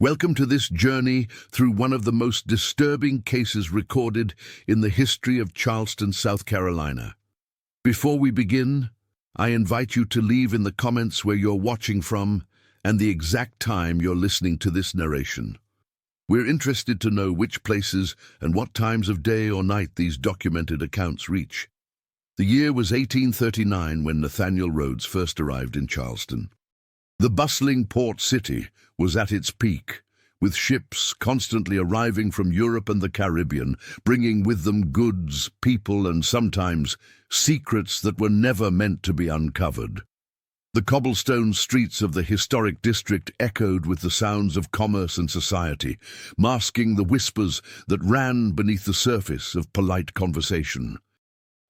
Welcome to this journey through one of the most disturbing cases recorded in the history of Charleston, South Carolina. Before we begin, I invite you to leave in the comments where you're watching from and the exact time you're listening to this narration. We're interested to know which places and what times of day or night these documented accounts reach. The year was 1839 when Nathaniel Rhodes first arrived in Charleston. The bustling port city was at its peak, with ships constantly arriving from Europe and the Caribbean, bringing with them goods, people, and sometimes secrets that were never meant to be uncovered. The cobblestone streets of the historic district echoed with the sounds of commerce and society, masking the whispers that ran beneath the surface of polite conversation.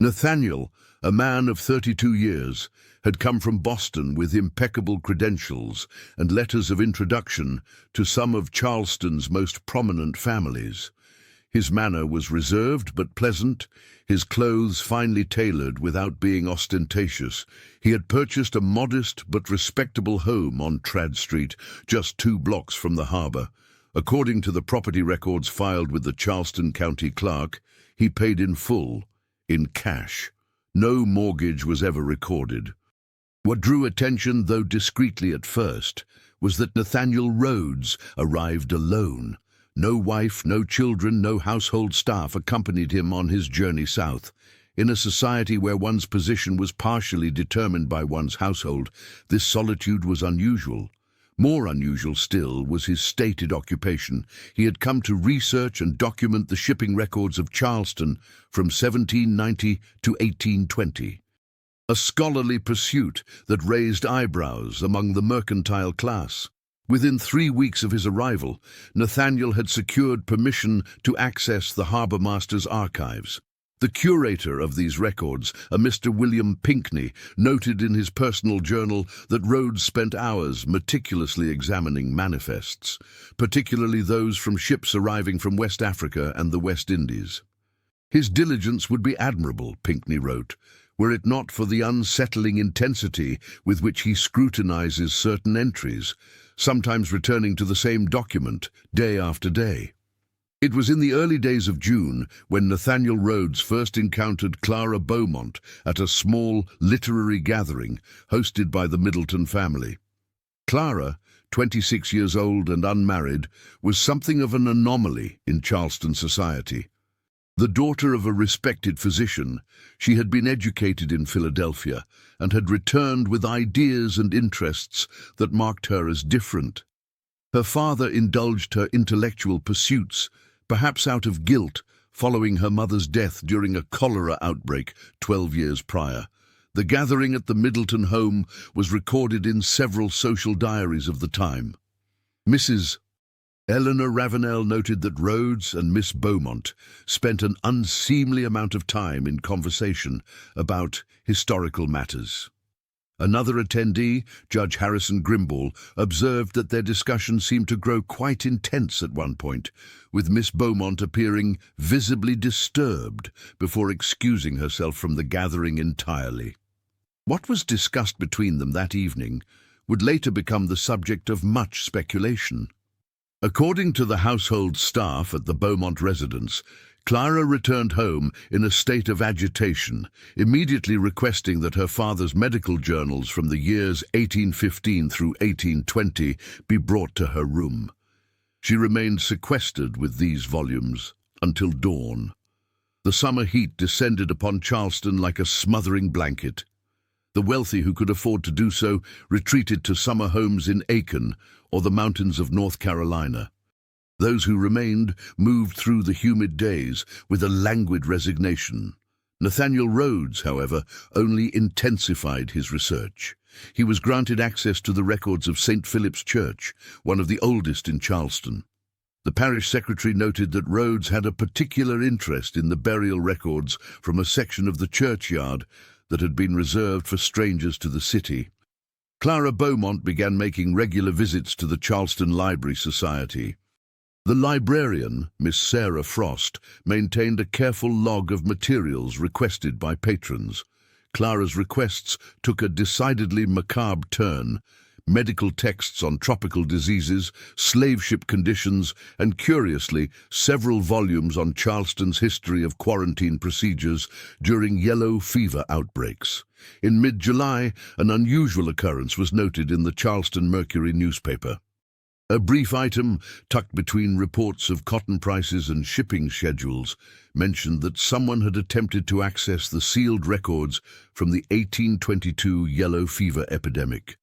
Nathaniel, a man of 32 years, had come from Boston with impeccable credentials and letters of introduction to some of Charleston's most prominent families. His manner was reserved but pleasant, his clothes finely tailored without being ostentatious. He had purchased a modest but respectable home on Trad Street, just 2 blocks from the harbor. According to the property records filed with the Charleston County Clerk, he paid in full, in cash. No mortgage was ever recorded. What drew attention, though discreetly at first, was that Nathaniel Rhodes arrived alone. No wife, no children, no household staff accompanied him on his journey south. In a society where one's position was partially determined by one's household, this solitude was unusual. More unusual still was his stated occupation. He had come to research and document the shipping records of Charleston from 1790 to 1820. A scholarly pursuit that raised eyebrows among the mercantile class. Within 3 weeks of his arrival, Nathaniel had secured permission to access the harbour master's archives. The curator of these records, a Mr. William Pinckney, noted in his personal journal that Rhodes spent hours meticulously examining manifests, particularly those from ships arriving from West Africa and the West Indies. His diligence would be admirable, Pinckney wrote, were it not for the unsettling intensity with which he scrutinizes certain entries, sometimes returning to the same document day after day. It was in the early days of June when Nathaniel Rhodes first encountered Clara Beaumont at a small literary gathering hosted by the Middleton family. Clara, 26 years old and unmarried, was something of an anomaly in Charleston society. The daughter of a respected physician, she had been educated in Philadelphia and had returned with ideas and interests that marked her as different. Her father indulged her intellectual pursuits, perhaps out of guilt, following her mother's death during a cholera outbreak 12 years prior. The gathering at the Middleton home was recorded in several social diaries of the time. Mrs. Eleanor Ravenel noted that Rhodes and Miss Beaumont spent an unseemly amount of time in conversation about historical matters. Another attendee, Judge Harrison Grimble, observed that their discussion seemed to grow quite intense at one point, with Miss Beaumont appearing visibly disturbed before excusing herself from the gathering entirely. What was discussed between them that evening would later become the subject of much speculation. According to the household staff at the Beaumont residence, Clara returned home in a state of agitation, immediately requesting that her father's medical journals from the years 1815 through 1820 be brought to her room. She remained sequestered with these volumes until dawn. The summer heat descended upon Charleston like a smothering blanket. The wealthy who could afford to do so retreated to summer homes in Aiken or the mountains of North Carolina. Those who remained moved through the humid days with a languid resignation. Nathaniel Rhodes, however, only intensified his research. He was granted access to the records of St. Philip's Church, one of the oldest in Charleston. The parish secretary noted that Rhodes had a particular interest in the burial records from a section of the churchyard that had been reserved for strangers to the city. Clara Beaumont began making regular visits to the Charleston Library Society. The librarian, Miss Sarah Frost, maintained a careful log of materials requested by patrons. Clara's requests took a decidedly macabre turn, medical texts on tropical diseases, slave ship conditions, and curiously, several volumes on Charleston's history of quarantine procedures during yellow fever outbreaks. In mid-July, an unusual occurrence was noted in the Charleston Mercury newspaper. A brief item, tucked between reports of cotton prices and shipping schedules, mentioned that someone had attempted to access the sealed records from the 1822 yellow fever epidemic.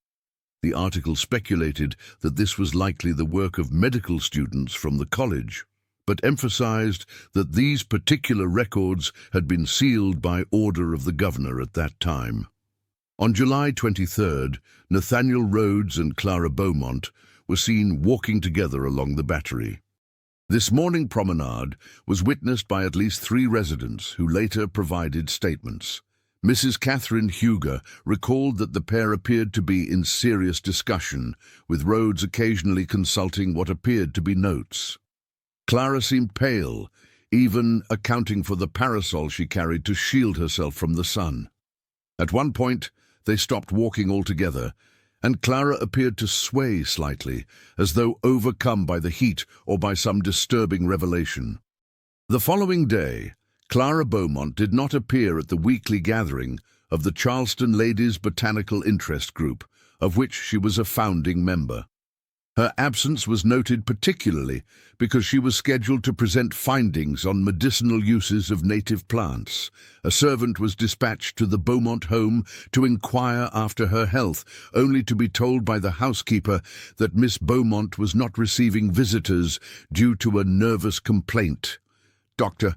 The article speculated that this was likely the work of medical students from the college, but emphasized that these particular records had been sealed by order of the governor at that time. On July 23rd, Nathaniel Rhodes and Clara Beaumont were seen walking together along the Battery. This morning promenade was witnessed by at least 3 residents who later provided statements. Mrs. Catherine Huger recalled that the pair appeared to be in serious discussion, with Rhodes occasionally consulting what appeared to be notes. Clara seemed pale, even accounting for the parasol she carried to shield herself from the sun. At one point, they stopped walking altogether, and Clara appeared to sway slightly, as though overcome by the heat or by some disturbing revelation. The following day, Clara Beaumont did not appear at the weekly gathering of the Charleston Ladies' Botanical Interest Group, of which she was a founding member. Her absence was noted particularly because she was scheduled to present findings on medicinal uses of native plants. A servant was dispatched to the Beaumont home to inquire after her health, only to be told by the housekeeper that Miss Beaumont was not receiving visitors due to a nervous complaint. Dr.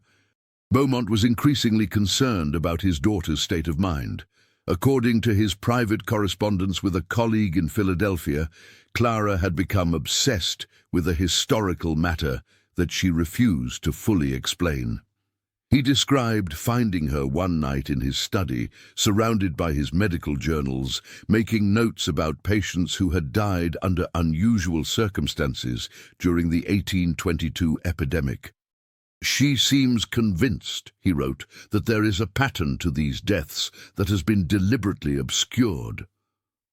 Beaumont was increasingly concerned about his daughter's state of mind. According to his private correspondence with a colleague in Philadelphia, Clara had become obsessed with a historical matter that she refused to fully explain. He described finding her one night in his study, surrounded by his medical journals, making notes about patients who had died under unusual circumstances during the 1822 epidemic. "She seems convinced," he wrote, "that there is a pattern to these deaths that has been deliberately obscured."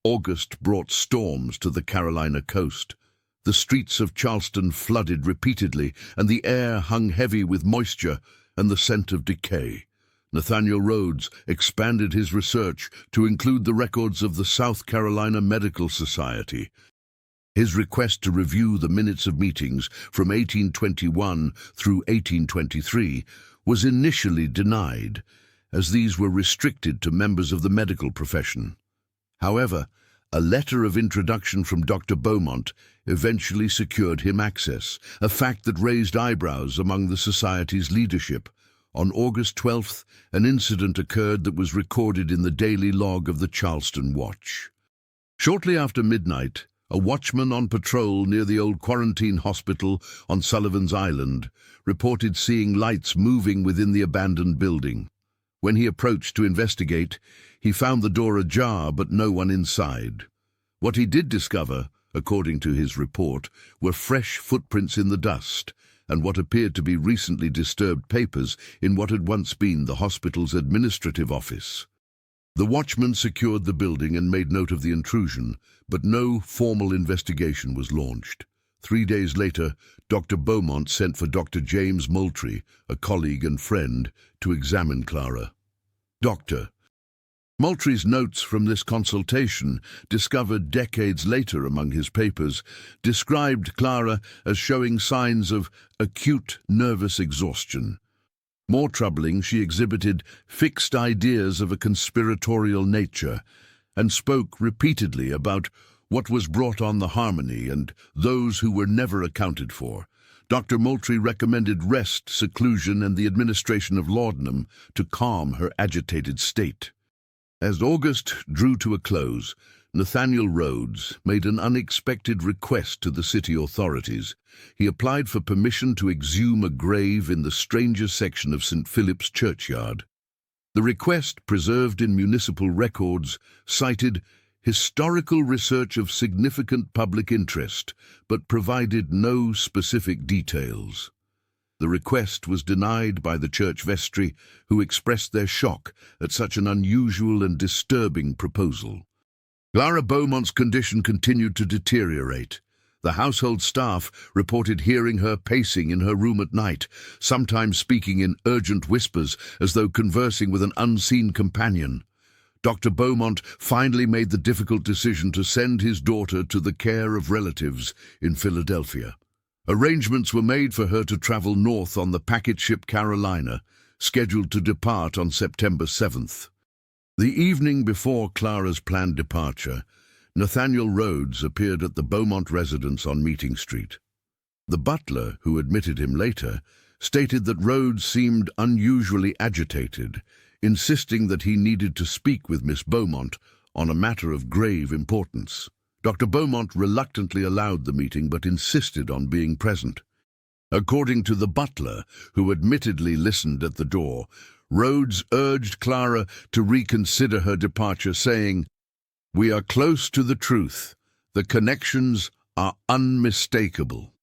August brought storms to the Carolina coast. The streets of Charleston flooded repeatedly, and the air hung heavy with moisture and the scent of decay. Nathaniel Rhodes expanded his research to include the records of the South Carolina Medical Society. His request to review the minutes of meetings from 1821 through 1823 was initially denied, as these were restricted to members of the medical profession. However, a letter of introduction from Dr. Beaumont eventually secured him access, a fact that raised eyebrows among the Society's leadership. On August 12th, an incident occurred that was recorded in the daily log of the Charleston Watch. Shortly after midnight, a watchman on patrol near the old quarantine hospital on Sullivan's Island reported seeing lights moving within the abandoned building. When he approached to investigate, he found the door ajar but no one inside. What he did discover, according to his report, were fresh footprints in the dust and what appeared to be recently disturbed papers in what had once been the hospital's administrative office. The watchman secured the building and made note of the intrusion, but no formal investigation was launched. 3 days later, Dr. Beaumont sent for Dr. James Moultrie, a colleague and friend, to examine Clara. Dr. Moultrie's notes from this consultation, discovered decades later among his papers, described Clara as showing signs of acute nervous exhaustion. More troubling, she exhibited fixed ideas of a conspiratorial nature and spoke repeatedly about what was brought on the harmony and those who were never accounted for. Dr. Moultrie recommended rest, seclusion, and the administration of laudanum to calm her agitated state. As August drew to a close, Nathaniel Rhodes made an unexpected request to the city authorities. He applied for permission to exhume a grave in the stranger section of St. Philip's churchyard. The request, preserved in municipal records, cited historical research of significant public interest, but provided no specific details. The request was denied by the church vestry, who expressed their shock at such an unusual and disturbing proposal. Clara Beaumont's condition continued to deteriorate. The household staff reported hearing her pacing in her room at night, sometimes speaking in urgent whispers as though conversing with an unseen companion. Dr. Beaumont finally made the difficult decision to send his daughter to the care of relatives in Philadelphia. Arrangements were made for her to travel north on the packet ship Carolina, scheduled to depart on September 7th. The evening before Clara's planned departure, Nathaniel Rhodes appeared at the Beaumont residence on Meeting Street. The butler, who admitted him later, stated that Rhodes seemed unusually agitated, insisting that he needed to speak with Miss Beaumont on a matter of grave importance. Dr. Beaumont reluctantly allowed the meeting but insisted on being present. According to the butler, who admittedly listened at the door, Rhodes urged Clara to reconsider her departure, saying, "We are close to the truth. The connections are unmistakable."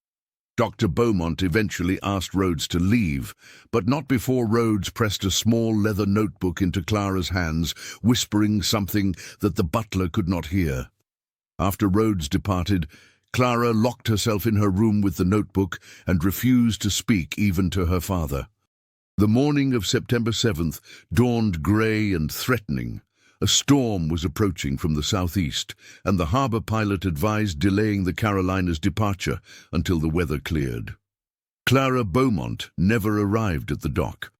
Dr. Beaumont eventually asked Rhodes to leave, but not before Rhodes pressed a small leather notebook into Clara's hands, whispering something that the butler could not hear. After Rhodes departed, Clara locked herself in her room with the notebook and refused to speak even to her father. The morning of September 7th dawned grey and threatening. A storm was approaching from the southeast, and the harbour pilot advised delaying the Carolina's departure until the weather cleared. Clara Beaumont never arrived at the dock.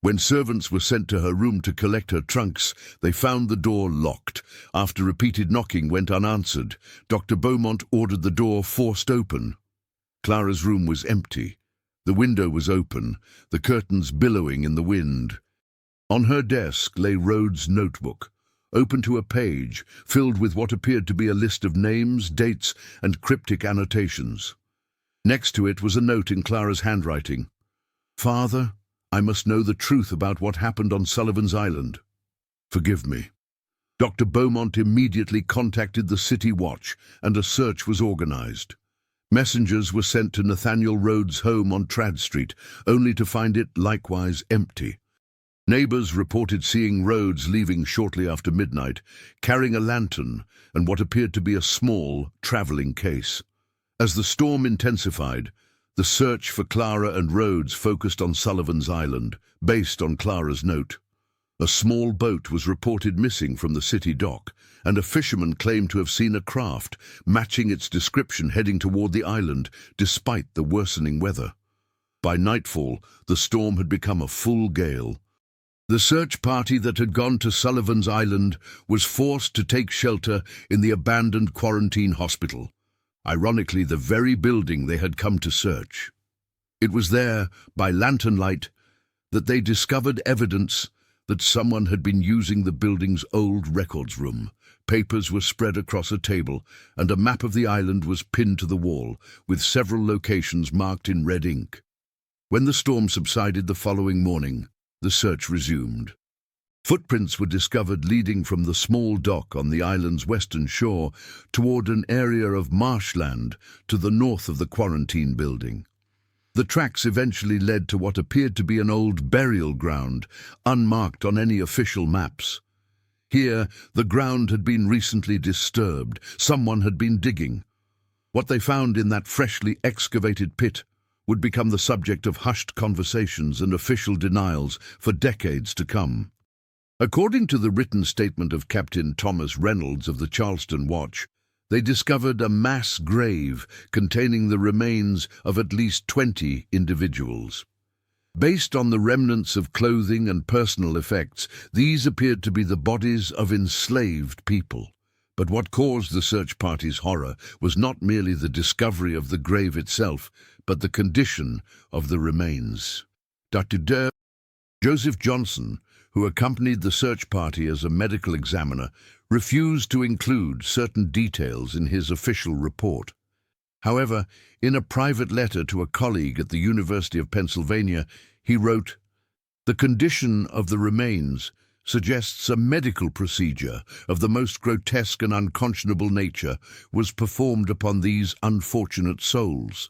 When servants were sent to her room to collect her trunks, they found the door locked. After repeated knocking went unanswered, Dr. Beaumont ordered the door forced open. Clara's room was empty. The window was open, the curtains billowing in the wind. On her desk lay Rhodes' notebook, open to a page filled with what appeared to be a list of names, dates, and cryptic annotations. Next to it was a note in Clara's handwriting. "Father, I must know the truth about what happened on Sullivan's Island. Forgive me." Dr. Beaumont immediately contacted the City Watch, and a search was organized. Messengers were sent to Nathaniel Rhodes' home on Trad Street, only to find it likewise empty. Neighbors reported seeing Rhodes leaving shortly after midnight, carrying a lantern and what appeared to be a small traveling case. As the storm intensified, the search for Clara and Rhodes focused on Sullivan's Island, based on Clara's note. A small boat was reported missing from the city dock, and a fisherman claimed to have seen a craft, matching its description, heading toward the island, despite the worsening weather. By nightfall, the storm had become a full gale. The search party that had gone to Sullivan's Island was forced to take shelter in the abandoned quarantine hospital, ironically the very building they had come to search. It was there, by lantern light, that they discovered evidence that someone had been using the building's old records room. Papers were spread across a table, and a map of the island was pinned to the wall, with several locations marked in red ink. When the storm subsided the following morning, the search resumed. Footprints were discovered leading from the small dock on the island's western shore toward an area of marshland to the north of the quarantine building. The tracks eventually led to what appeared to be an old burial ground, unmarked on any official maps. Here, the ground had been recently disturbed. Someone had been digging. What they found in that freshly excavated pit would become the subject of hushed conversations and official denials for decades to come. According to the written statement of Captain Thomas Reynolds of the Charleston Watch, they discovered a mass grave containing the remains of at least 20 individuals. Based on the remnants of clothing and personal effects, these appeared to be the bodies of enslaved people. But what caused the search party's horror was not merely the discovery of the grave itself, but the condition of the remains. Dr. Joseph Johnson, who accompanied the search party as a medical examiner, refused to include certain details in his official report. However, in a private letter to a colleague at the University of Pennsylvania, he wrote, "The condition of the remains suggests a medical procedure of the most grotesque and unconscionable nature was performed upon these unfortunate souls.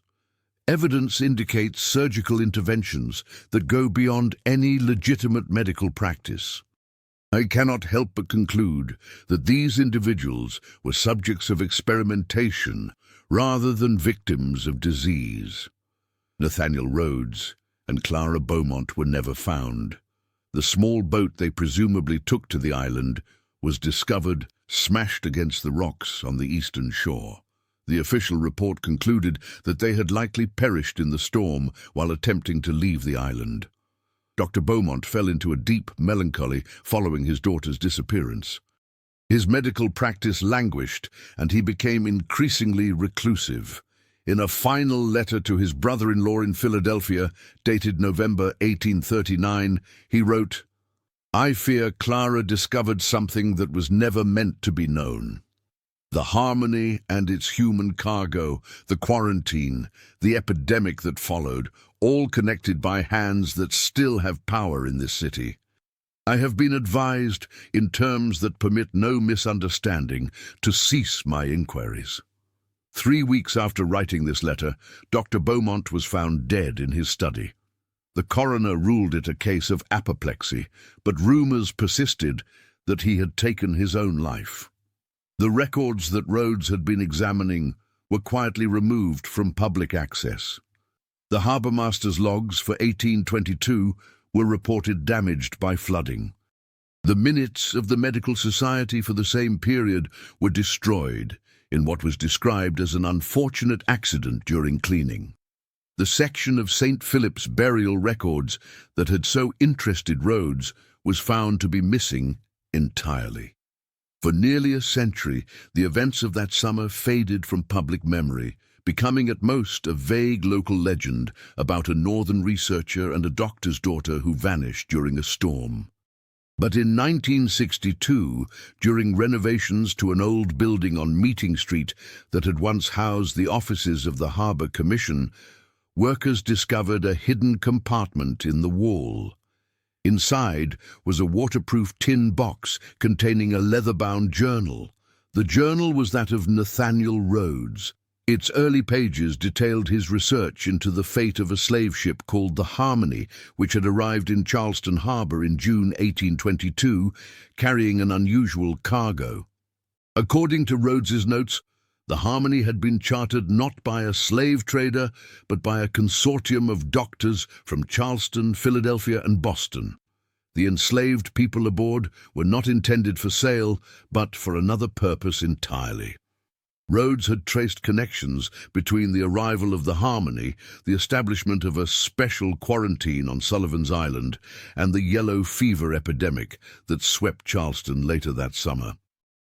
Evidence indicates surgical interventions that go beyond any legitimate medical practice." I cannot help but conclude that these individuals were subjects of experimentation rather than victims of disease. Nathaniel Rhodes and Clara Beaumont were never found. The small boat they presumably took to the island was discovered smashed against the rocks on the eastern shore. The official report concluded that they had likely perished in the storm while attempting to leave the island. Dr. Beaumont fell into a deep melancholy following his daughter's disappearance. His medical practice languished, and he became increasingly reclusive. In a final letter to his brother-in-law in Philadelphia, dated November 1839, he wrote, "I fear Clara discovered something that was never meant to be known. The Harmony and its human cargo, the quarantine, the epidemic that followed, all connected by hands that still have power in this city. I have been advised, in terms that permit no misunderstanding, to cease my inquiries." 3 weeks after writing this letter, Dr. Beaumont was found dead in his study. The coroner ruled it a case of apoplexy, but rumors persisted that he had taken his own life. The records that Rhodes had been examining were quietly removed from public access. The harbourmaster's logs for 1822 were reported damaged by flooding. The minutes of the Medical Society for the same period were destroyed in what was described as an unfortunate accident during cleaning. The section of St. Philip's burial records that had so interested Rhodes was found to be missing entirely. For nearly a century, the events of that summer faded from public memory, becoming at most a vague local legend about a northern researcher and a doctor's daughter who vanished during a storm. But in 1962, during renovations to an old building on Meeting Street that had once housed the offices of the Harbour Commission, workers discovered a hidden compartment in the wall. Inside was a waterproof tin box containing a leather-bound journal. The journal was that of Nathaniel Rhodes. Its early pages detailed his research into the fate of a slave ship called the Harmony, which had arrived in Charleston Harbour in June 1822, carrying an unusual cargo. According to Rhodes's notes, the Harmony had been chartered not by a slave trader, but by a consortium of doctors from Charleston, Philadelphia, and Boston. The enslaved people aboard were not intended for sale, but for another purpose entirely. Rhodes had traced connections between the arrival of the Harmony, the establishment of a special quarantine on Sullivan's Island, and the yellow fever epidemic that swept Charleston later that summer.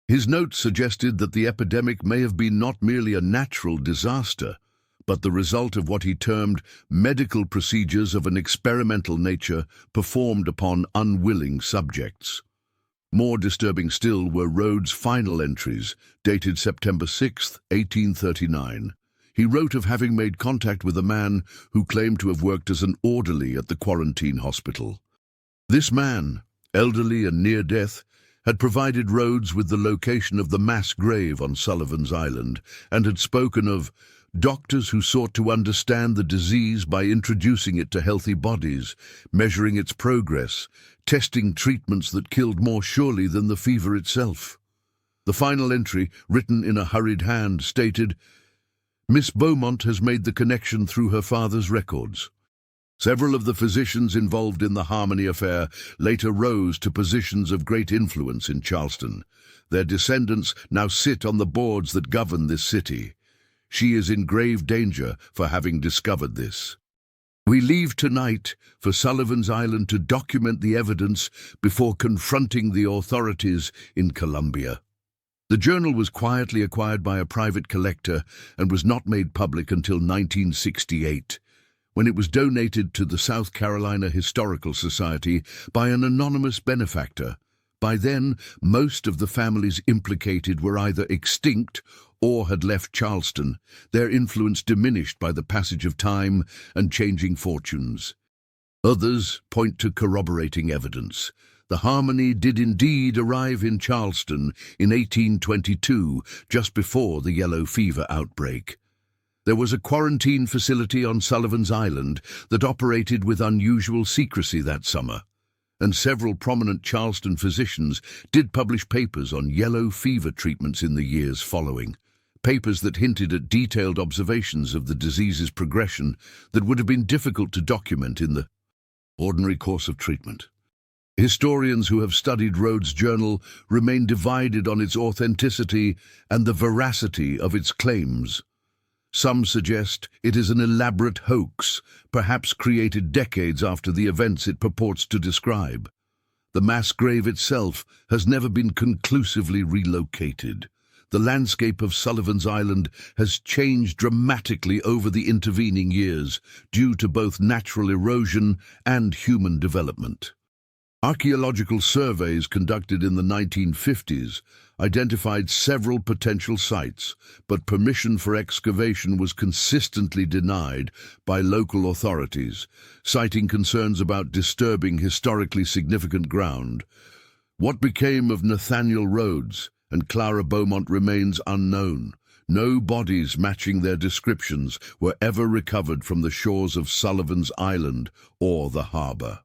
His notes suggested that the epidemic may have been not merely a natural disaster, but the result of what he termed medical procedures of an experimental nature performed upon unwilling subjects. More disturbing still were Rhodes' final entries, dated September 6, 1839. He wrote of having made contact with a man who claimed to have worked as an orderly at the quarantine hospital. This man, elderly and near death, had provided Rhodes with the location of the mass grave on Sullivan's Island, and had spoken of doctors who sought to understand the disease by introducing it to healthy bodies, measuring its progress, testing treatments that killed more surely than the fever itself. The final entry, written in a hurried hand, stated, "Miss Beaumont has made the connection through her father's records." Several of the physicians involved in the Harmony affair later rose to positions of great influence in Charleston. Their descendants now sit on the boards that govern this city. She is in grave danger for having discovered this. We leave tonight for Sullivan's Island to document the evidence before confronting the authorities in Columbia. The journal was quietly acquired by a private collector and was not made public until 1968. When it was donated to the South Carolina Historical Society by an anonymous benefactor. By then, most of the families implicated were either extinct or had left Charleston, their influence diminished by the passage of time and changing fortunes. Others point to corroborating evidence. The Harmony did indeed arrive in Charleston in 1822, just before the yellow fever outbreak. There was a quarantine facility on Sullivan's Island that operated with unusual secrecy that summer. and several prominent Charleston physicians did publish papers on yellow fever treatments in the years following, papers that hinted at detailed observations of the disease's progression that would have been difficult to document in the ordinary course of treatment. Historians who have studied Rhodes' journal remain divided on its authenticity and the veracity of its claims. Some suggest it is an elaborate hoax, perhaps created decades after the events it purports to describe. The mass grave itself has never been conclusively relocated. The landscape of Sullivan's Island has changed dramatically over the intervening years due to both natural erosion and human development. Archaeological surveys conducted in the 1950s identified several potential sites, but permission for excavation was consistently denied by local authorities, citing concerns about disturbing historically significant ground. What became of Nathaniel Rhodes and Clara Beaumont remains unknown. No bodies matching their descriptions were ever recovered from the shores of Sullivan's Island or the harbor.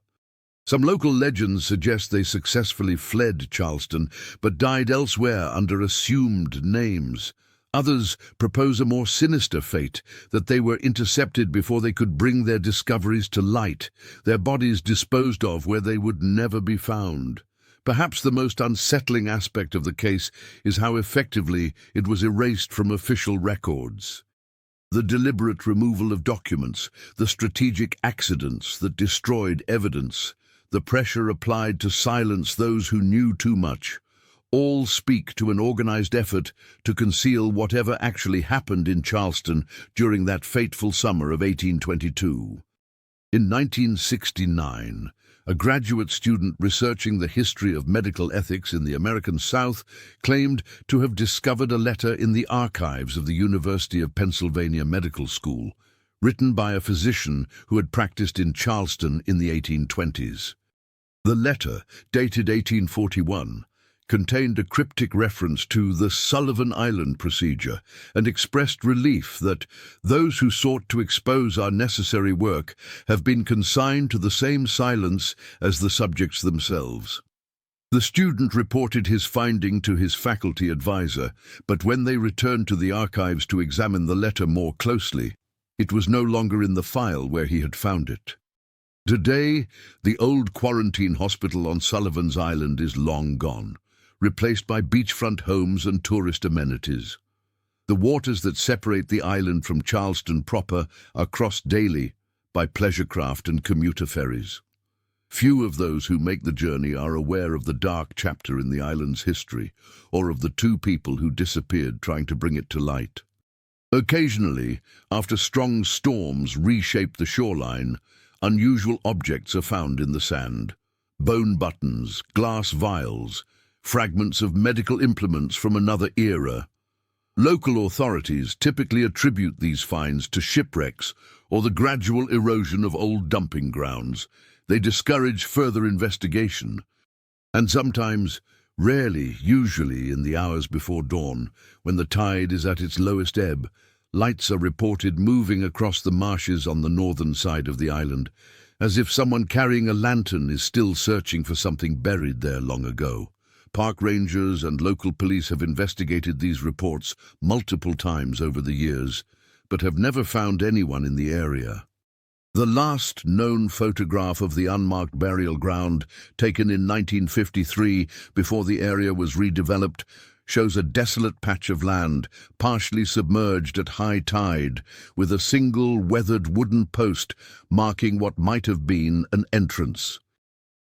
Some local legends suggest they successfully fled Charleston, but died elsewhere under assumed names. Others propose a more sinister fate, that they were intercepted before they could bring their discoveries to light, their bodies disposed of where they would never be found. Perhaps the most unsettling aspect of the case is how effectively it was erased from official records. The deliberate removal of documents, the strategic accidents that destroyed evidence, the pressure applied to silence those who knew too much, all speak to an organized effort to conceal whatever actually happened in Charleston during that fateful summer of 1822. In 1969, a graduate student researching the history of medical ethics in the American South claimed to have discovered a letter in the archives of the University of Pennsylvania Medical School, written by a physician who had practiced in Charleston in the 1820s. The letter, dated 1841, contained a cryptic reference to the Sullivan Island procedure and expressed relief that those who sought to expose our necessary work have been consigned to the same silence as the subjects themselves. The student reported his finding to his faculty advisor, but when they returned to the archives to examine the letter more closely, it was no longer in the file where he had found it. Today, the old quarantine hospital on Sullivan's Island is long gone, replaced by beachfront homes and tourist amenities. The waters that separate the island from Charleston proper are crossed daily by pleasure craft and commuter ferries. Few of those who make the journey are aware of the dark chapter in the island's history, or of the two people who disappeared trying to bring it to light. Occasionally, after strong storms reshape the shoreline, unusual objects are found in the sand. Bone buttons, glass vials, fragments of medical implements from another era. Local authorities typically attribute these finds to shipwrecks or the gradual erosion of old dumping grounds. They discourage further investigation. And sometimes, rarely, usually in the hours before dawn, when the tide is at its lowest ebb, lights are reported moving across the marshes on the northern side of the island, as if someone carrying a lantern is still searching for something buried there long ago. Park rangers and local police have investigated these reports multiple times over the years, but have never found anyone in the area. The last known photograph of the unmarked burial ground, taken in 1953 before the area was redeveloped, shows a desolate patch of land, partially submerged at high tide, with a single weathered wooden post marking what might have been an entrance.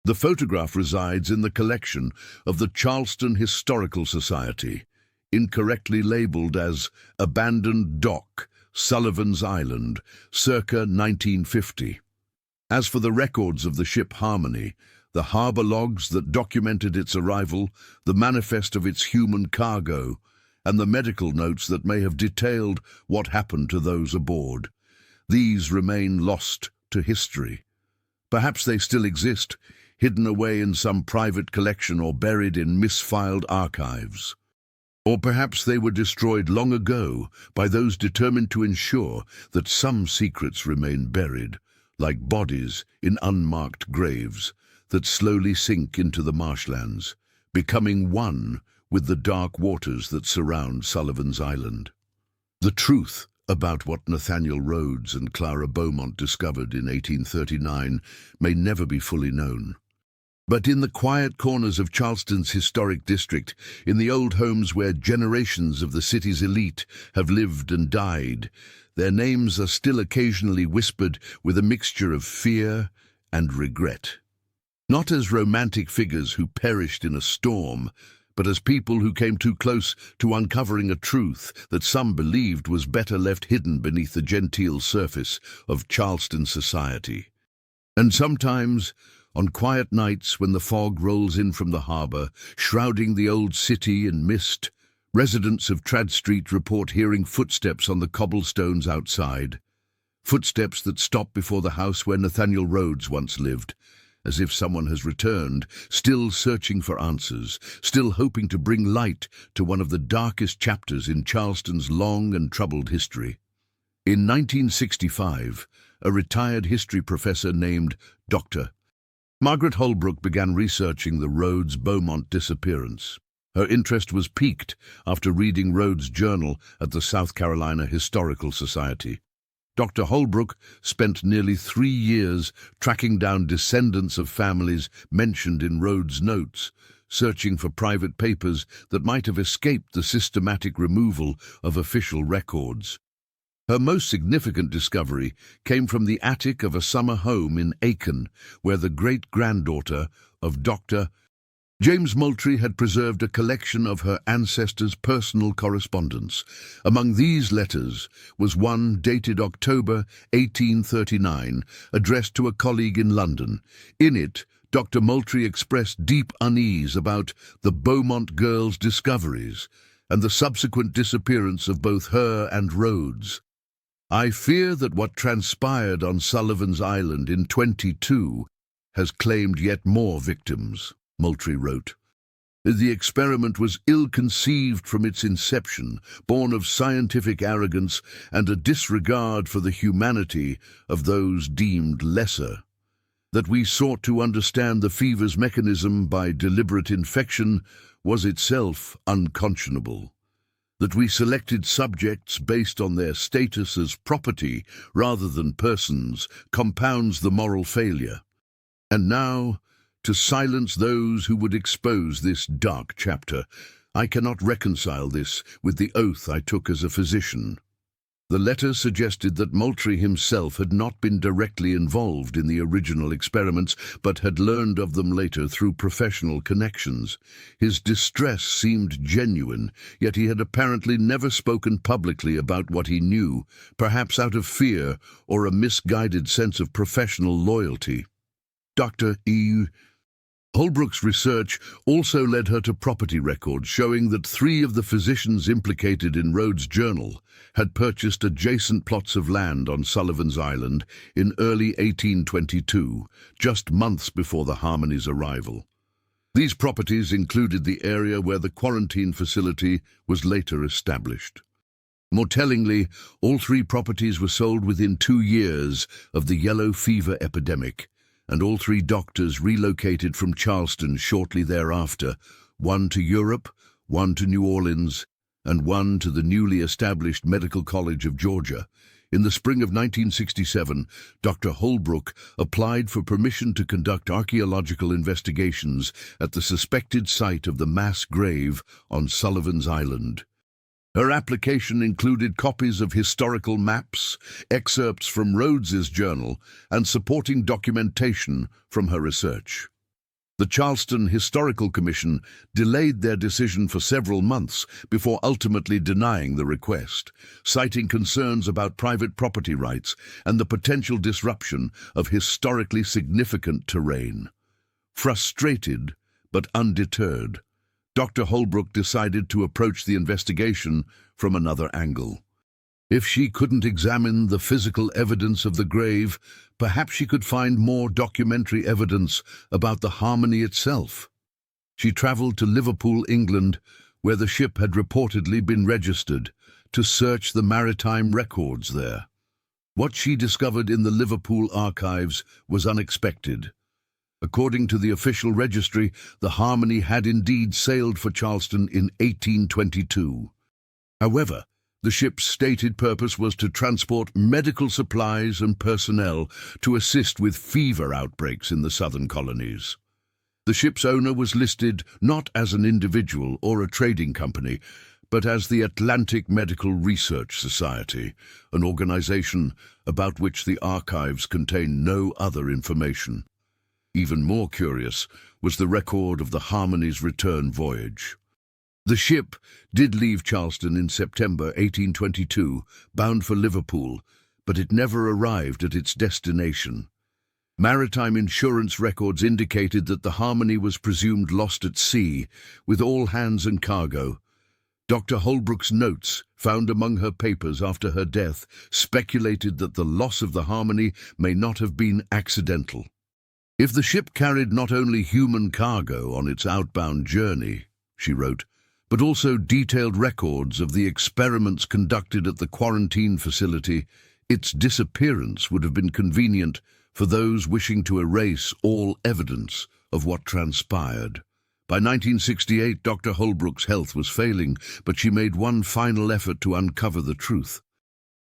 The photograph resides in the collection of the Charleston Historical Society, incorrectly labeled as Abandoned Dock, Sullivan's Island, circa 1950. As for the records of the ship Harmony, the harbour logs that documented its arrival, the manifest of its human cargo, and the medical notes that may have detailed what happened to those aboard, these remain lost to history. Perhaps they still exist, hidden away in some private collection or buried in misfiled archives. Or perhaps they were destroyed long ago by those determined to ensure that some secrets remain buried, like bodies in unmarked graves, that slowly sink into the marshlands, becoming one with the dark waters that surround Sullivan's Island. The truth about what Nathaniel Rhodes and Clara Beaumont discovered in 1839 may never be fully known. But in the quiet corners of Charleston's historic district, in the old homes where generations of the city's elite have lived and died, their names are still occasionally whispered with a mixture of fear and regret. Not as romantic figures who perished in a storm, but as people who came too close to uncovering a truth that some believed was better left hidden beneath the genteel surface of Charleston society. And sometimes, on quiet nights when the fog rolls in from the harbor, shrouding the old city in mist, residents of Trad Street report hearing footsteps on the cobblestones outside. Footsteps that stop before the house where Nathaniel Rhodes once lived, as if someone has returned, still searching for answers, still hoping to bring light to one of the darkest chapters in Charleston's long and troubled history. In 1965, a retired history professor named Dr. Margaret Holbrook began researching the Rhodes-Beaumont disappearance. Her interest was piqued after reading Rhodes' journal at the South Carolina Historical Society. Dr. Holbrook spent nearly 3 years tracking down descendants of families mentioned in Rhodes' notes, searching for private papers that might have escaped the systematic removal of official records. Her most significant discovery came from the attic of a summer home in Aiken, where the great-granddaughter of Dr. James Moultrie had preserved a collection of her ancestors' personal correspondence. Among these letters was one dated October 1839, addressed to a colleague in London. In it, Dr. Moultrie expressed deep unease about the Beaumont girls' discoveries and the subsequent disappearance of both her and Rhodes. "I fear that what transpired on Sullivan's Island in 22 has claimed yet more victims," Moultrie wrote. "The experiment was ill-conceived from its inception, born of scientific arrogance and a disregard for the humanity of those deemed lesser. That we sought to understand the fever's mechanism by deliberate infection was itself unconscionable. That we selected subjects based on their status as property rather than persons compounds the moral failure. And now, to silence those who would expose this dark chapter, I cannot reconcile this with the oath I took as a physician." The letter suggested that Moultrie himself had not been directly involved in the original experiments, but had learned of them later through professional connections. His distress seemed genuine, yet he had apparently never spoken publicly about what he knew, perhaps out of fear or a misguided sense of professional loyalty. Dr. E. Holbrook's research also led her to property records showing that 3 of the physicians implicated in Rhodes' journal had purchased adjacent plots of land on Sullivan's Island in early 1822, just months before the Harmony's arrival. These properties included the area where the quarantine facility was later established. More tellingly, all 3 properties were sold within 2 years of the yellow fever epidemic, and all 3 doctors relocated from Charleston shortly thereafter, one to Europe, one to New Orleans, and one to the newly established Medical College of Georgia. In the spring of 1967, Dr. Holbrook applied for permission to conduct archaeological investigations at the suspected site of the mass grave on Sullivan's Island. Her application included copies of historical maps, excerpts from Rhodes's journal, and supporting documentation from her research. The Charleston Historical Commission delayed their decision for several months before ultimately denying the request, citing concerns about private property rights and the potential disruption of historically significant terrain. Frustrated but undeterred, Dr. Holbrook decided to approach the investigation from another angle. If she couldn't examine the physical evidence of the grave, perhaps she could find more documentary evidence about the Harmony itself. She traveled to Liverpool, England, where the ship had reportedly been registered, to search the maritime records there. What she discovered in the Liverpool archives was unexpected. According to the official registry, the Harmony had indeed sailed for Charleston in 1822. However, the ship's stated purpose was to transport medical supplies and personnel to assist with fever outbreaks in the southern colonies. The ship's owner was listed not as an individual or a trading company, but as the Atlantic Medical Research Society, an organization about which the archives contain no other information. Even more curious was the record of the Harmony's return voyage. The ship did leave Charleston in September 1822, bound for Liverpool, but it never arrived at its destination. Maritime insurance records indicated that the Harmony was presumed lost at sea, with all hands and cargo. Dr. Holbrook's notes, found among her papers after her death, speculated that the loss of the Harmony may not have been accidental. If the ship carried not only human cargo on its outbound journey, she wrote, but also detailed records of the experiments conducted at the quarantine facility, its disappearance would have been convenient for those wishing to erase all evidence of what transpired. By 1968, Dr. Holbrook's health was failing, but she made one final effort to uncover the truth.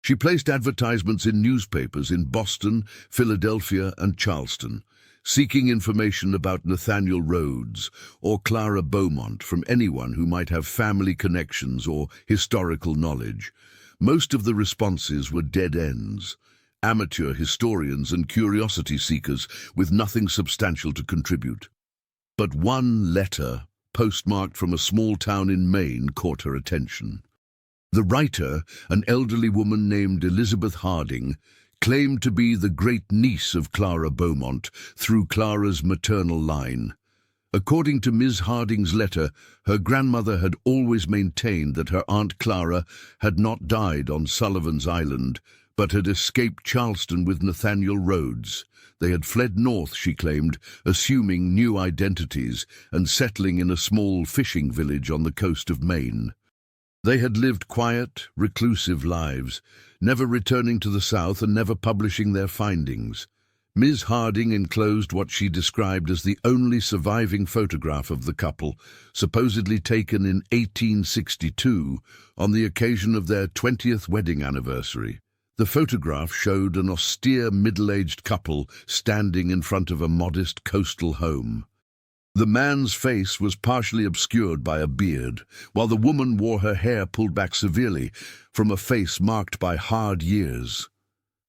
She placed advertisements in newspapers in Boston, Philadelphia, and Charleston, seeking information about Nathaniel Rhodes or Clara Beaumont from anyone who might have family connections or historical knowledge. Most of the responses were dead ends, amateur historians and curiosity seekers with nothing substantial to contribute. But one letter, postmarked from a small town in Maine, caught her attention. The writer, an elderly woman named Elizabeth Harding, claimed to be the great-niece of Clara Beaumont through Clara's maternal line. According to Ms. Harding's letter, her grandmother had always maintained that her Aunt Clara had not died on Sullivan's Island, but had escaped Charleston with Nathaniel Rhodes. They had fled north, she claimed, assuming new identities and settling in a small fishing village on the coast of Maine. They had lived quiet, reclusive lives, never returning to the South and never publishing their findings. Ms. Harding enclosed what she described as the only surviving photograph of the couple, supposedly taken in 1862 on the occasion of their 20th wedding anniversary. The photograph showed an austere middle-aged couple standing in front of a modest coastal home. The man's face was partially obscured by a beard, while the woman wore her hair pulled back severely from a face marked by hard years.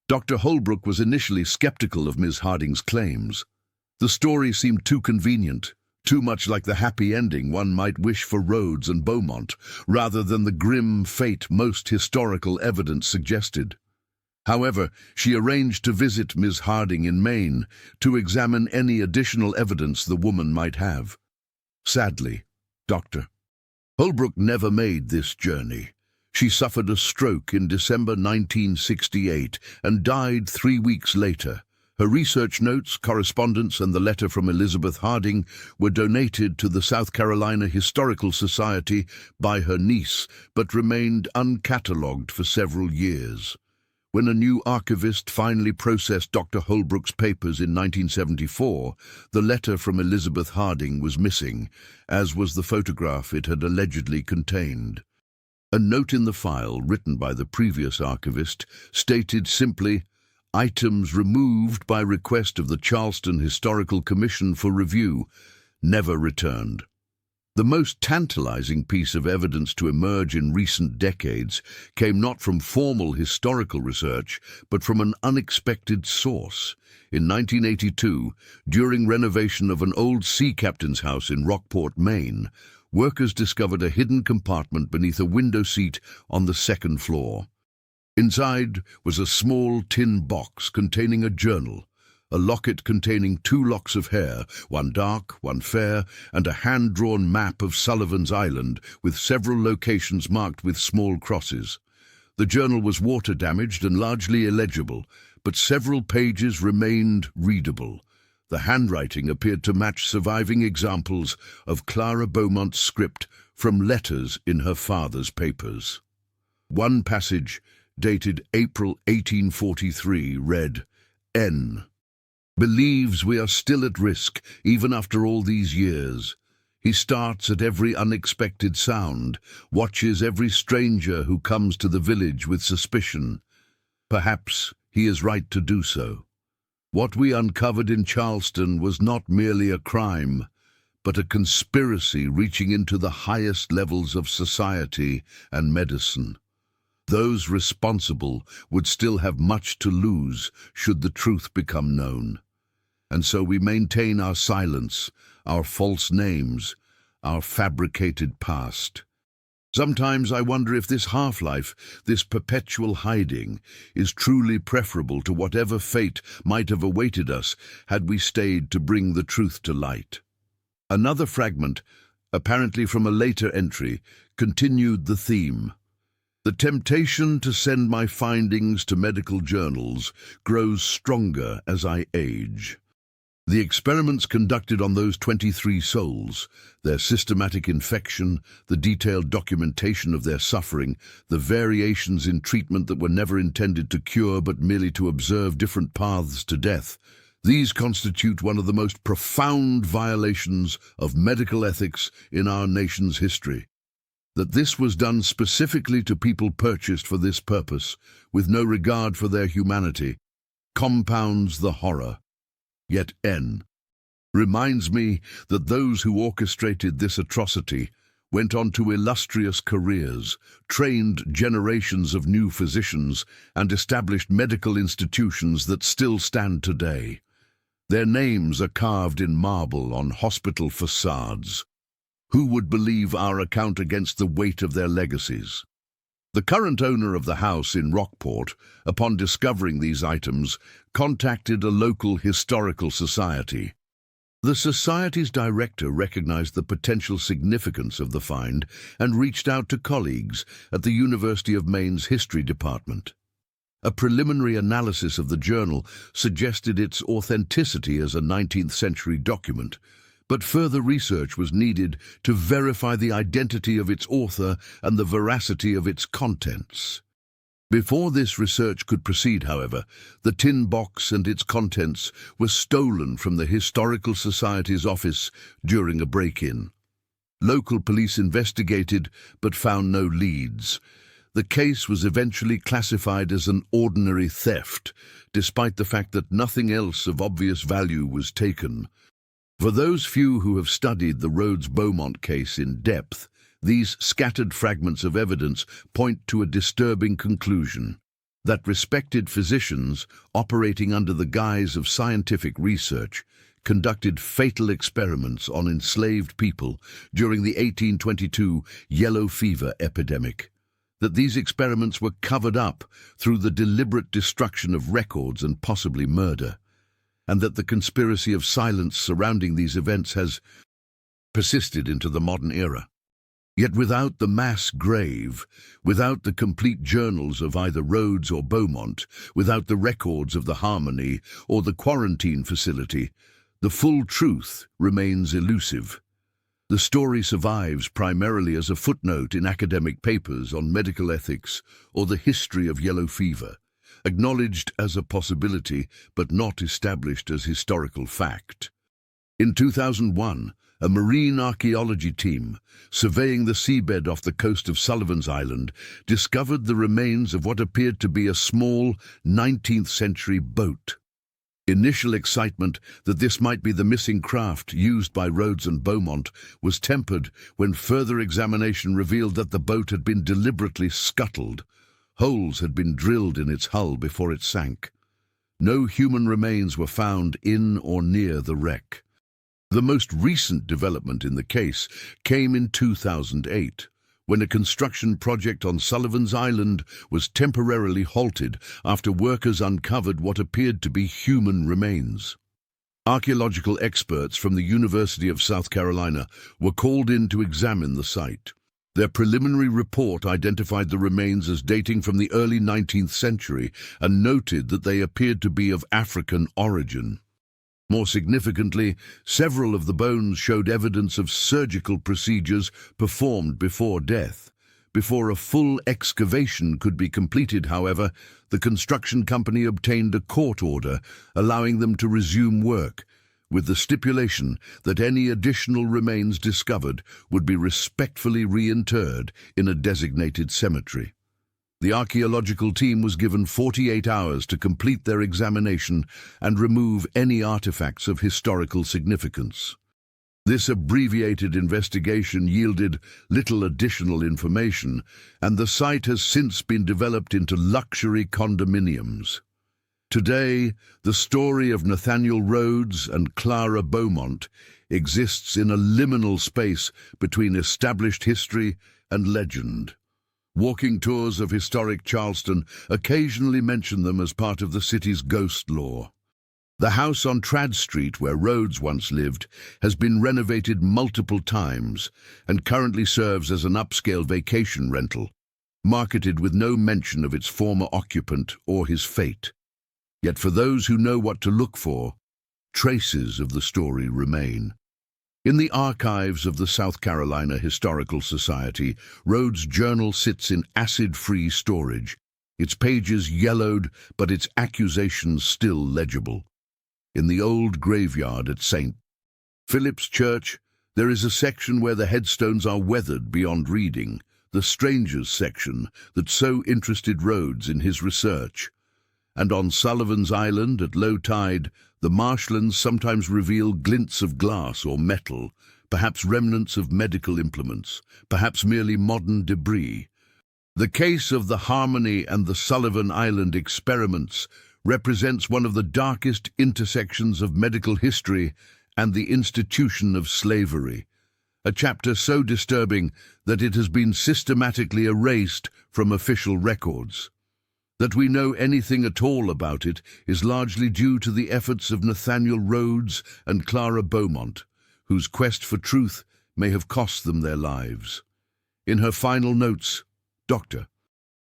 Dr. Holbrook was initially skeptical of Ms. Harding's claims. The story seemed too convenient, too much like the happy ending one might wish for Rhodes and Beaumont, rather than the grim fate most historical evidence suggested. However, she arranged to visit Ms. Harding in Maine to examine any additional evidence the woman might have. Sadly, Dr. Holbrook never made this journey. She suffered a stroke in December 1968 and died 3 weeks later. Her research notes, correspondence, and the letter from Elizabeth Harding were donated to the South Carolina Historical Society by her niece, but remained uncatalogued for several years. When a new archivist finally processed Dr. Holbrook's papers in 1974, the letter from Elizabeth Harding was missing, as was the photograph it had allegedly contained. A note in the file, written by the previous archivist, stated simply, "Items removed by request of the Charleston Historical Commission for review, never returned." The most tantalizing piece of evidence to emerge in recent decades came not from formal historical research, but from an unexpected source. In 1982, during renovation of an old sea captain's house in Rockport, Maine, workers discovered a hidden compartment beneath a window seat on the second floor. Inside was a small tin box containing a journal, a locket containing 2 locks of hair, one dark, one fair, and a hand-drawn map of Sullivan's Island with several locations marked with small crosses. The journal was water-damaged and largely illegible, but several pages remained readable. The handwriting appeared to match surviving examples of Clara Beaumont's script from letters in her father's papers. One passage, dated April 1843, read, N. believes we are still at risk even after all these years. He starts at every unexpected sound, watches every stranger who comes to the village with suspicion. Perhaps he is right to do so. What we uncovered in Charleston was not merely a crime, but a conspiracy reaching into the highest levels of society and medicine. Those responsible would still have much to lose should the truth become known. And so we maintain our silence, our false names, our fabricated past. Sometimes I wonder if this half-life, this perpetual hiding, is truly preferable to whatever fate might have awaited us had we stayed to bring the truth to light. Another fragment, apparently from a later entry, continued the theme. The temptation to send my findings to medical journals grows stronger as I age. The experiments conducted on those 23 souls, their systematic infection, the detailed documentation of their suffering, the variations in treatment that were never intended to cure but merely to observe different paths to death, these constitute one of the most profound violations of medical ethics in our nation's history. That this was done specifically to people purchased for this purpose, with no regard for their humanity, compounds the horror. Yet N reminds me that those who orchestrated this atrocity went on to illustrious careers, trained generations of new physicians, and established medical institutions that still stand today. Their names are carved in marble on hospital facades. Who would believe our account against the weight of their legacies? The current owner of the house in Rockport, upon discovering these items, contacted a local historical society. The society's director recognized the potential significance of the find and reached out to colleagues at the University of Maine's History Department. A preliminary analysis of the journal suggested its authenticity as a 19th century document, but further research was needed to verify the identity of its author and the veracity of its contents. Before this research could proceed, however, the tin box and its contents were stolen from the Historical Society's office during a break-in. Local police investigated but found no leads. The case was eventually classified as an ordinary theft, despite the fact that nothing else of obvious value was taken. For those few who have studied the Rhodes-Beaumont case in depth, these scattered fragments of evidence point to a disturbing conclusion: that respected physicians, operating under the guise of scientific research, conducted fatal experiments on enslaved people during the 1822 yellow fever epidemic. That these experiments were covered up through the deliberate destruction of records and possibly murder, and that the conspiracy of silence surrounding these events has persisted into the modern era. Yet without the mass grave, without the complete journals of either Rhodes or Beaumont, without the records of the Harmony or the quarantine facility, the full truth remains elusive. The story survives primarily as a footnote in academic papers on medical ethics or the history of yellow fever, acknowledged as a possibility but not established as historical fact. In 2001, a marine archaeology team, surveying the seabed off the coast of Sullivan's Island, discovered the remains of what appeared to be a small 19th century boat. Initial excitement that this might be the missing craft used by Rhodes and Beaumont was tempered when further examination revealed that the boat had been deliberately scuttled. Holes had been drilled in its hull before it sank. No human remains were found in or near the wreck. The most recent development in the case came in 2008, when a construction project on Sullivan's Island was temporarily halted after workers uncovered what appeared to be human remains. Archaeological experts from the University of South Carolina were called in to examine the site. Their preliminary report identified the remains as dating from the early 19th century and noted that they appeared to be of African origin. More significantly, several of the bones showed evidence of surgical procedures performed before death, Before a full excavation could be completed, however, the construction company obtained a court order allowing them to resume work, with the stipulation that any additional remains discovered would be respectfully reinterred in a designated cemetery. The archaeological team was given 48 hours to complete their examination and remove any artifacts of historical significance. This abbreviated investigation yielded little additional information, and the site has since been developed into luxury condominiums. Today, the story of Nathaniel Rhodes and Clara Beaumont exists in a liminal space between established history and legend. Walking tours of historic Charleston occasionally mention them as part of the city's ghost lore. The house on Trad Street, where Rhodes once lived, has been renovated multiple times and currently serves as an upscale vacation rental, marketed with no mention of its former occupant or his fate. Yet for those who know what to look for, traces of the story remain. In the archives of the South Carolina Historical Society, Rhodes' journal sits in acid-free storage, its pages yellowed but its accusations still legible. In the old graveyard at St. Philip's Church, there is a section where the headstones are weathered beyond reading, the strangers section that so interested Rhodes in his research. And on Sullivan's Island at low tide, the marshlands sometimes reveal glints of glass or metal, perhaps remnants of medical implements, perhaps merely modern debris. The case of the Harmony and the Sullivan Island experiments represents one of the darkest intersections of medical history and the institution of slavery, a chapter so disturbing that it has been systematically erased from official records. That we know anything at all about it is largely due to the efforts of Nathaniel Rhodes and Clara Beaumont, whose quest for truth may have cost them their lives. In her final notes, Dr.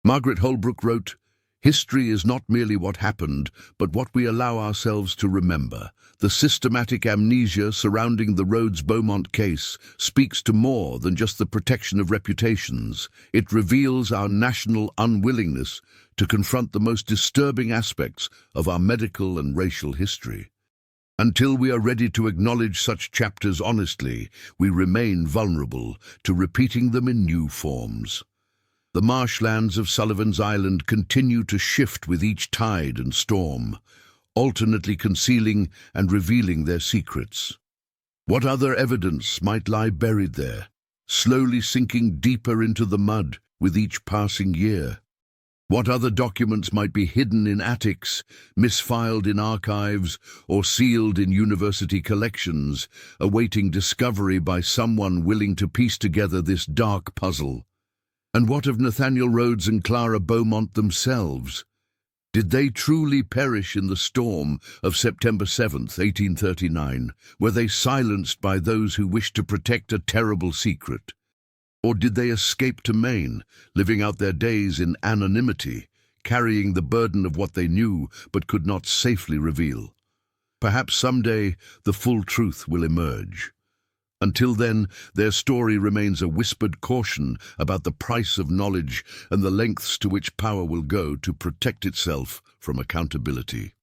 Margaret Holbrook wrote, "History is not merely what happened, but what we allow ourselves to remember. The systematic amnesia surrounding the Rhodes-Beaumont case speaks to more than just the protection of reputations. It reveals our national unwillingness to confront the most disturbing aspects of our medical and racial history. Until we are ready to acknowledge such chapters honestly, we remain vulnerable to repeating them in new forms." The marshlands of Sullivan's Island continue to shift with each tide and storm, alternately concealing and revealing their secrets. What other evidence might lie buried there, slowly sinking deeper into the mud with each passing year? What other documents might be hidden in attics, misfiled in archives, or sealed in university collections, awaiting discovery by someone willing to piece together this dark puzzle? And what of Nathaniel Rhodes and Clara Beaumont themselves? Did they truly perish in the storm of September 7th, 1839? Were they silenced by those who wished to protect a terrible secret? Or did they escape to Maine, living out their days in anonymity, carrying the burden of what they knew but could not safely reveal? Perhaps someday the full truth will emerge. Until then, their story remains a whispered caution about the price of knowledge and the lengths to which power will go to protect itself from accountability.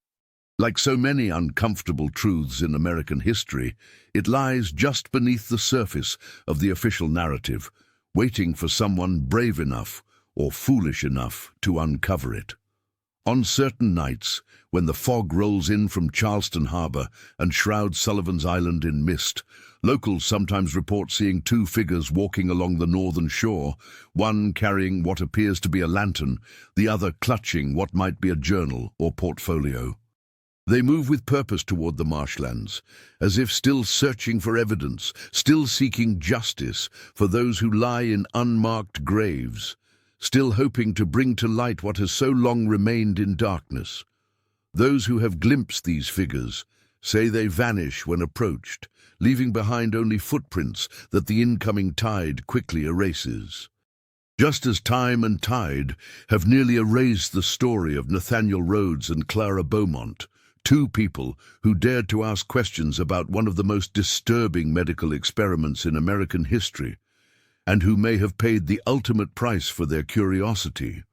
Like so many uncomfortable truths in American history, it lies just beneath the surface of the official narrative, waiting for someone brave enough or foolish enough to uncover it. On certain nights, when the fog rolls in from Charleston Harbor and shrouds Sullivan's Island in mist, locals sometimes report seeing two figures walking along the northern shore, one carrying what appears to be a lantern, the other clutching what might be a journal or portfolio. They move with purpose toward the marshlands, as if still searching for evidence, still seeking justice for those who lie in unmarked graves, still hoping to bring to light what has so long remained in darkness. Those who have glimpsed these figures say they vanish when approached, leaving behind only footprints that the incoming tide quickly erases. Just as time and tide have nearly erased the story of Nathaniel Rhodes and Clara Beaumont, two people who dared to ask questions about one of the most disturbing medical experiments in American history. and who may have paid the ultimate price for their curiosity.